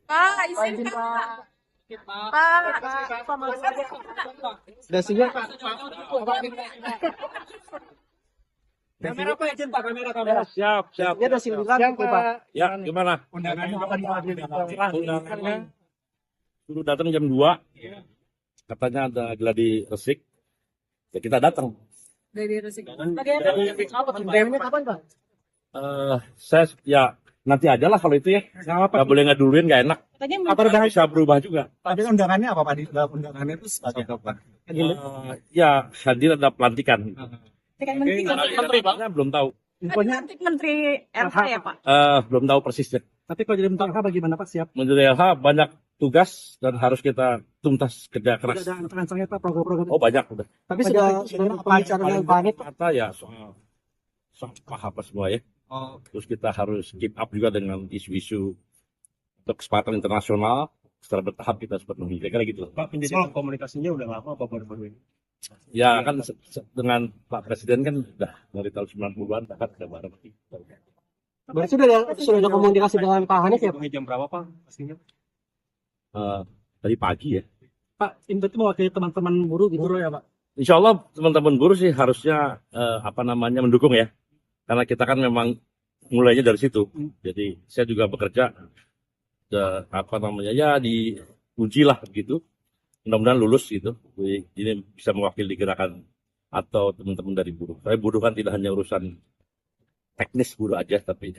Pak, izin Pak. Udah siap. Kamera Pak, izin Pak, kamera. Siap. Ini ada sindiran Pak. Ya, gimana? Undangannya Undangannya dulu datang jam 2. Katanya ada gladi resik. Ya kita datang. Dari Resik. Undangannya kapan Pak? Saya ya nanti aja lah kalau itu ya. Nggak boleh ngeduluin, nggak enak. Apa undangan? Bisa berubah juga. Tapi undangannya apa Pak? Di dalam undangannya itu sebagai apa? Ya hadir ada pelantikan. Menteri Saya belum tahu. Infonya, Menteri RH ya Pak? Belum tahu persisnya. tapi kalau jadi menteri apa bagaimana Pak? Siap? Menteri LH banyak tugas dan harus kita tuntas kerja Sudah keras. ada terancangnya Pak program-program? Oh banyak udah. Tapi sudah apa caranya Pak Anies? Kata ya soal apa semua ya. Oh, Terus kita harus keep up juga dengan isu-isu untuk kesempatan internasional. Secara bertahap kita harus penuhi. Kira-kira gitu. Pak, pendidikan komunikasinya udah lama apa baru-baru ini? Ya kan dengan Pak Presiden kan udah dari tahun 90-an bahkan udah bareng. Berarti sudah ada komunikasi dengan Pak Anies ya? Jam berapa Pak pastinya? Dari pagi ya. Pak, ini berarti mewakili teman-teman buruh gitu ya Pak? Insya Allah teman-teman buruh sih harusnya mendukung ya. Karena kita kan memang mulainya dari situ. Jadi saya juga bekerja diuji lah gitu. Mudah-mudahan lulus gitu. Jadi ini bisa mewakili gerakan atau teman-teman dari buruh. Saya buruh kan tidak hanya urusan teknis buruh aja, tapi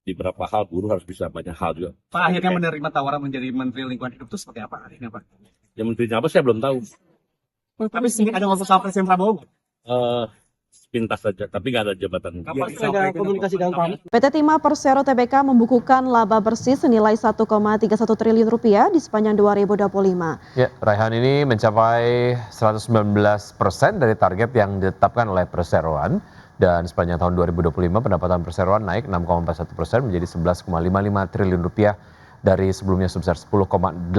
di beberapa hal buruh harus bisa banyak hal juga. Pak akhirnya menerima tawaran menjadi Menteri Lingkungan Hidup itu seperti apa akhirnya Pak? Ya menterinya apa saya belum tahu. Tapi ada ngobrol sama Presiden Prabowo? Sepintas saja, tapi nggak ada jabatan. Ada komunikasi dengan Pak Anies? PT Timah Persero Tbk membukukan laba bersih senilai 1,31 triliun rupiah di sepanjang 2025. Ya, raihan ini mencapai 119% dari target yang ditetapkan oleh perseroan. Dan sepanjang tahun 2025 pendapatan perseroan naik 6,41% menjadi 11,55 triliun rupiah dari sebelumnya sebesar 10,86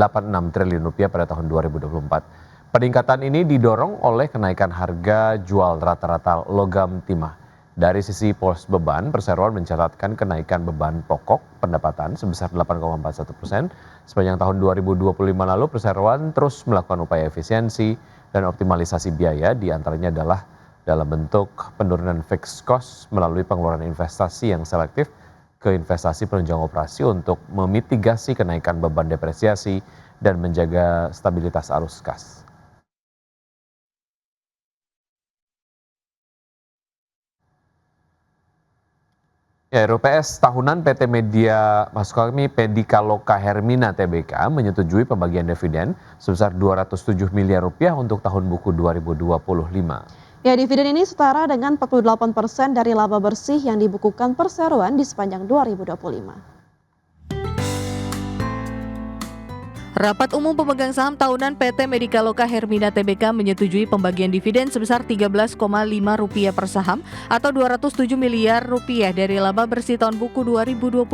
triliun rupiah pada tahun 2024. Peningkatan ini didorong oleh kenaikan harga jual rata-rata logam timah. Dari sisi pos beban, perseroan mencatatkan kenaikan beban pokok pendapatan sebesar 8,41%. Sepanjang tahun 2025 lalu, perseroan terus melakukan upaya efisiensi dan optimalisasi biaya, diantaranya adalah dalam bentuk penurunan fixed cost melalui pengeluaran investasi yang selektif ke investasi penunjang operasi untuk memitigasi kenaikan beban depresiasi dan menjaga stabilitas arus kas. Ya, RUPS tahunan PT Medika Loka Hermina Tbk menyetujui pembagian dividen sebesar 207 miliar rupiah untuk tahun buku 2025. Ya, dividen ini setara dengan 48% dari laba bersih yang dibukukan perseroan di sepanjang 2025. Rapat Umum Pemegang Saham Tahunan PT Medika Loka Hermina Tbk menyetujui pembagian dividen sebesar Rp13,5 per saham atau Rp207 miliar dari laba bersih tahun buku 2025.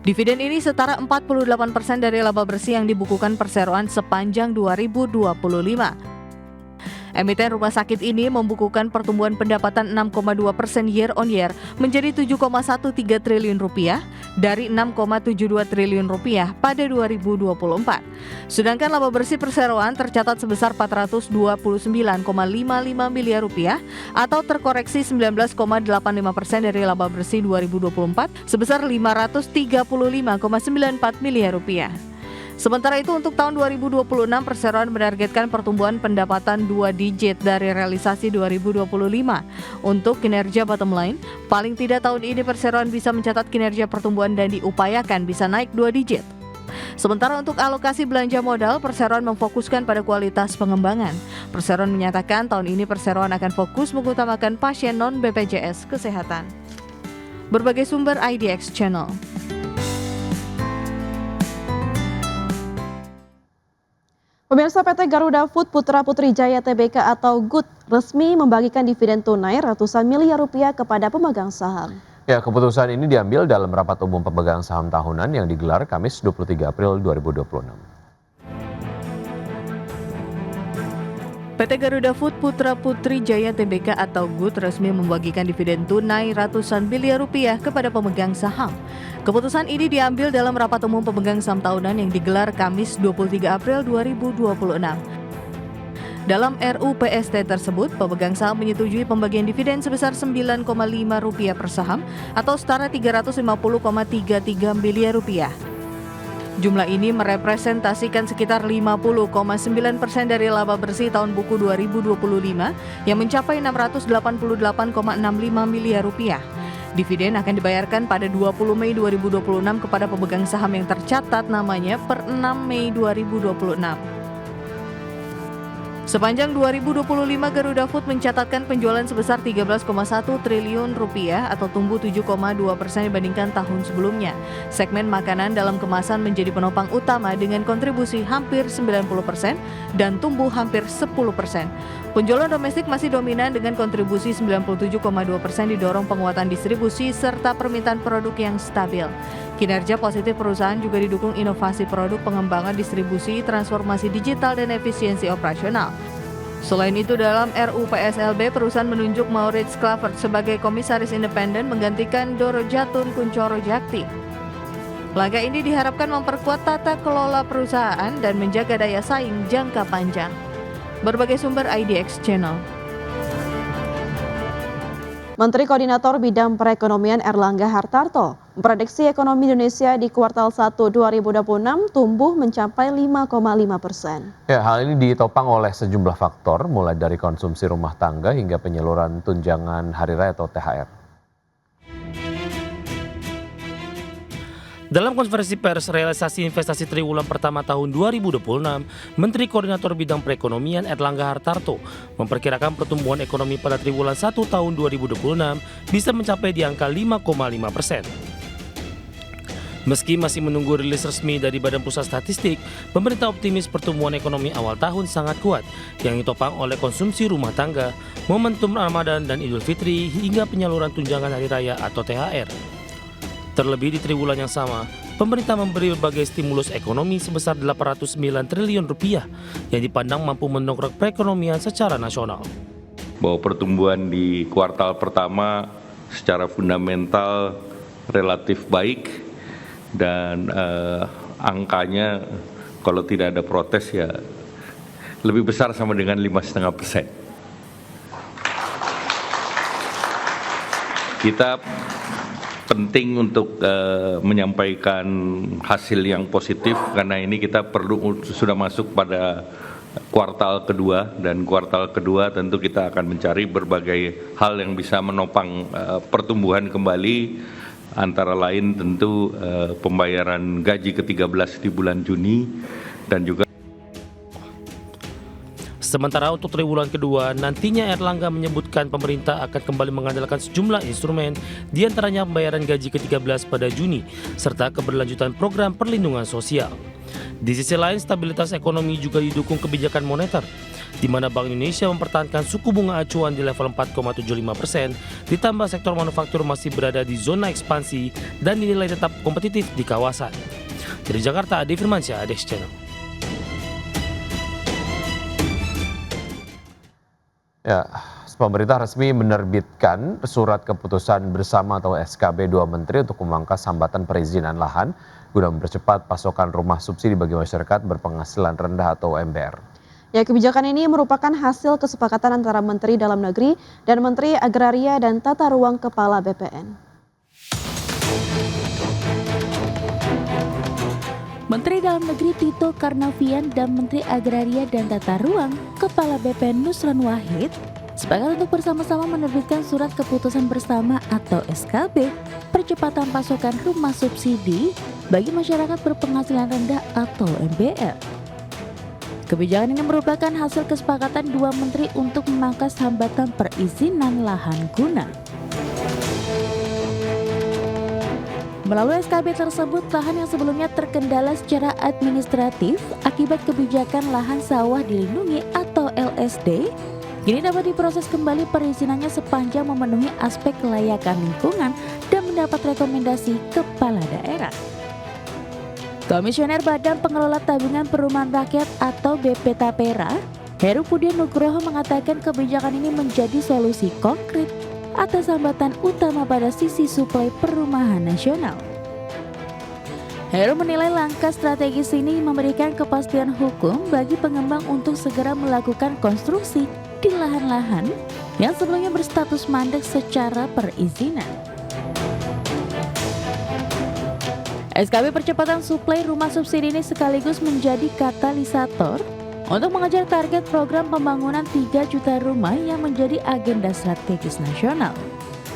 Dividen ini setara 48% dari laba bersih yang dibukukan perseroan sepanjang 2025. Emiten rumah sakit ini membukukan pertumbuhan pendapatan 6,2% year on year menjadi Rp7,13 triliun dari Rp6,72 triliun pada 2024. Sedangkan laba bersih perseroan tercatat sebesar Rp429,55 miliar atau terkoreksi 19,85% dari laba bersih 2024 sebesar Rp535,94 miliar. Sementara itu untuk tahun 2026 perseroan menargetkan pertumbuhan pendapatan 2 digit dari realisasi 2025. Untuk kinerja bottom line, paling tidak tahun ini perseroan bisa mencatat kinerja pertumbuhan dan diupayakan bisa naik 2 digit. Sementara untuk alokasi belanja modal, perseroan memfokuskan pada kualitas pengembangan. Perseroan menyatakan tahun ini perseroan akan fokus mengutamakan pasien non-BPJS Kesehatan. Berbagai sumber IDX Channel. Pemirsa, PT Garuda Food Putra Putri Jaya Tbk atau GUT resmi membagikan dividen tunai ratusan miliar rupiah kepada pemegang saham. Ya, keputusan ini diambil dalam rapat umum pemegang saham tahunan yang digelar Kamis 23 April 2026. PT Garuda Food Putra Putri Jaya Tbk atau GUT resmi membagikan dividen tunai ratusan miliar rupiah kepada pemegang saham. Keputusan ini diambil dalam rapat umum pemegang saham tahunan yang digelar Kamis 23 April 2026. Dalam RUU PST tersebut, pemegang saham menyetujui pembagian dividen sebesar Rp9,5 per saham atau setara Rp350,33 miliar. Jumlah ini merepresentasikan sekitar 50,9% dari laba bersih tahun buku 2025 yang mencapai Rp688,65 miliar. Dividen akan dibayarkan pada 20 Mei 2026 kepada pemegang saham yang tercatat namanya per 6 Mei 2026. Sepanjang 2025, Garuda Food mencatatkan penjualan sebesar Rp13,1 triliun atau tumbuh 7,2% dibandingkan tahun sebelumnya. Segmen makanan dalam kemasan menjadi penopang utama dengan kontribusi hampir 90% dan tumbuh hampir 10%. Penjualan domestik masih dominan dengan kontribusi 97,2% didorong penguatan distribusi serta permintaan produk yang stabil. Kinerja positif perusahaan juga didukung inovasi produk, pengembangan distribusi, transformasi digital, dan efisiensi operasional. Selain itu, dalam RUU PSLB, perusahaan menunjuk Maurits Clavert sebagai komisaris independen menggantikan Doro Jatun Kuncoro Jakti. Langkah ini diharapkan memperkuat tata kelola perusahaan dan menjaga daya saing jangka panjang. Berbagai sumber IDX Channel. Menteri Koordinator Bidang Perekonomian Erlangga Hartarto memprediksi ekonomi Indonesia di kuartal 1 2026 tumbuh mencapai 5,5%. Ya, hal ini ditopang oleh sejumlah faktor, mulai dari konsumsi rumah tangga hingga penyaluran tunjangan hari raya atau THR. Dalam konferensi pers realisasi investasi triwulan pertama tahun 2026, Menteri Koordinator Bidang Perekonomian Erlangga Hartarto memperkirakan pertumbuhan ekonomi pada triwulan 1 tahun 2026 bisa mencapai di angka 5,5%. Meski masih menunggu rilis resmi dari Badan Pusat Statistik, pemerintah optimis pertumbuhan ekonomi awal tahun sangat kuat yang ditopang oleh konsumsi rumah tangga, momentum Ramadan dan Idul Fitri hingga penyaluran tunjangan hari raya atau THR. Terlebih di triwulan yang sama, pemerintah memberi berbagai stimulus ekonomi sebesar Rp809 triliun yang dipandang mampu mendongkrak perekonomian secara nasional. Bahwa pertumbuhan di kuartal pertama secara fundamental relatif baik dan angkanya kalau tidak ada protes ya lebih besar sama dengan 5,5%. Kita penting untuk menyampaikan hasil yang positif karena ini kita sudah masuk pada kuartal kedua dan kuartal kedua tentu kita akan mencari berbagai hal yang bisa menopang pertumbuhan kembali, antara lain tentu pembayaran gaji ke-13 di bulan Juni dan juga. Sementara untuk triwulan kedua, nantinya Erlangga menyebutkan pemerintah akan kembali mengandalkan sejumlah instrumen, diantaranya pembayaran gaji ke-13 pada Juni, serta keberlanjutan program perlindungan sosial. Di sisi lain, stabilitas ekonomi juga didukung kebijakan moneter, di mana Bank Indonesia mempertahankan suku bunga acuan di level 4,75%, ditambah sektor manufaktur masih berada di zona ekspansi dan dinilai tetap kompetitif di kawasan. Dari Jakarta, Ade Firmansyah, IDX Channel. Ya, pemerintah resmi menerbitkan surat keputusan bersama atau SKB 2 Menteri untuk memangkas hambatan perizinan lahan guna mempercepat pasokan rumah subsidi bagi masyarakat berpenghasilan rendah atau MBR. Ya, kebijakan ini merupakan hasil kesepakatan antara Menteri Dalam Negeri dan Menteri Agraria dan Tata Ruang Kepala BPN. Menteri Dalam Negeri Tito Karnavian dan Menteri Agraria dan Tata Ruang Kepala BPN Nusron Wahid sepakat untuk bersama-sama menerbitkan surat keputusan bersama atau SKB percepatan pasokan rumah subsidi bagi masyarakat berpenghasilan rendah atau MBR. Kebijakan ini merupakan hasil kesepakatan dua menteri untuk memangkas hambatan perizinan lahan guna. Melalui SKB tersebut, lahan yang sebelumnya terkendala secara administratif akibat kebijakan lahan sawah dilindungi atau LSD, kini dapat diproses kembali perizinannya sepanjang memenuhi aspek kelayakan lingkungan dan mendapat rekomendasi kepala daerah. Komisioner Badan Pengelola Tabungan Perumahan Rakyat atau BP Tapera, Heru Budi Nugroho mengatakan kebijakan ini menjadi solusi konkret atas hambatan utama pada sisi suplai perumahan nasional. Heru menilai langkah strategis ini memberikan kepastian hukum bagi pengembang untuk segera melakukan konstruksi di lahan-lahan yang sebelumnya berstatus mandek secara perizinan. SKB percepatan suplai rumah subsidi ini sekaligus menjadi katalisator untuk mengejar target program pembangunan 3 juta rumah yang menjadi agenda strategis nasional,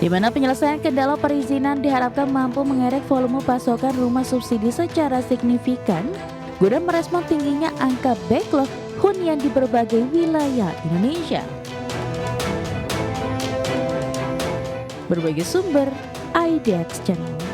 di mana penyelesaian kendala perizinan diharapkan mampu mengerek volume pasokan rumah subsidi secara signifikan guna merespon tingginya angka backlog hunian di berbagai wilayah Indonesia. Berbagai sumber, IDX Channel.